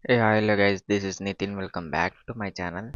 Hey, hi, hello guys, this is Nitin. Welcome back to my channel.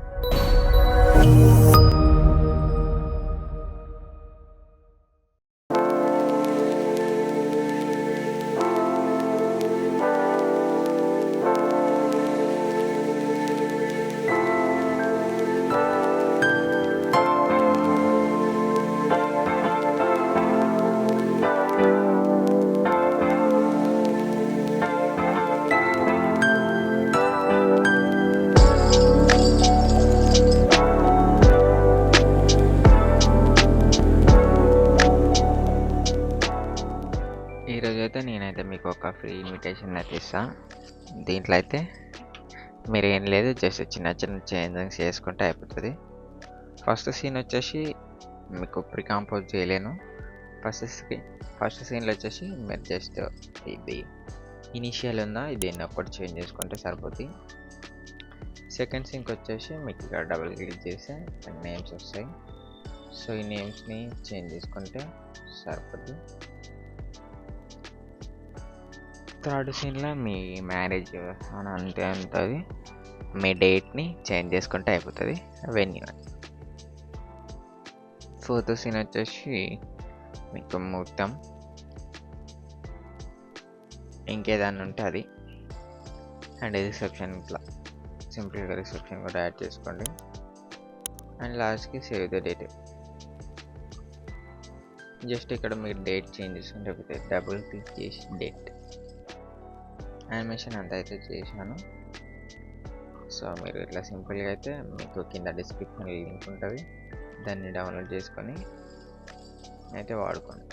ఈరోజైతే నేనైతే మీకు ఒక ఫ్రీ ఇన్విటేషన్ అయితే ఇస్తా. దీంట్లో అయితే మీరు ఏం లేదు, జస్ట్ చిన్న చిన్న చేంజెస్ చేసుకుంటే అయిపోతుంది. ఫస్ట్ సీన్ వచ్చేసి మీకు ప్రీ కాంపోజ్ చేయలేను. ఫస్ట్ సీన్లో వచ్చేసి మీరు జస్ట్ ఇది ఇనిషియల్ ఉందా దీన్ని ఒక్కటి చేంజ్ చేసుకుంటే సరిపోతుంది. సెకండ్ సీన్కి వచ్చేసి మీకు ఇక్కడ డబుల్ క్లిక్ చేస్తే నేమ్స్ వస్తాయి. సో ఈ నేమ్స్ని చేంజ్ చేసుకుంటే సరిపోతుంది. థర్డ్ సీన్లో మీ మ్యారేజ్ అని అంటే ఉంటుంది, మీ డేట్ని చేంజ్ చేసుకుంటే అయిపోతుంది. వెన్యూ. ఫోర్త్ సీన్ వచ్చేసి మీకు మొత్తం ఇంకేదన్నా ఉంటే అది. అండ్ రిసెప్షన్ ఇట్లా సింపుల్గా రిసెప్షన్ కూడా యాడ్ చేసుకోండి. అండ్ లాస్ట్కి సేవ్ ద డేట్. జస్ట్ ఇక్కడ మీరు డేట్ చేంజ్ చేసుకుంటే అయిపోతుంది. డబుల్ క్లిక్ చేసి డేట్. యానిమేషన్ అంతా అయితే చేశాను. సో మీరు ఇట్లా సింపుల్గా అయితే మీకు కింద డిస్క్రిప్షన్ లింక్ ఉంటుంది, దాన్ని డౌన్లోడ్ చేసుకొని అయితే వాడుకోండి.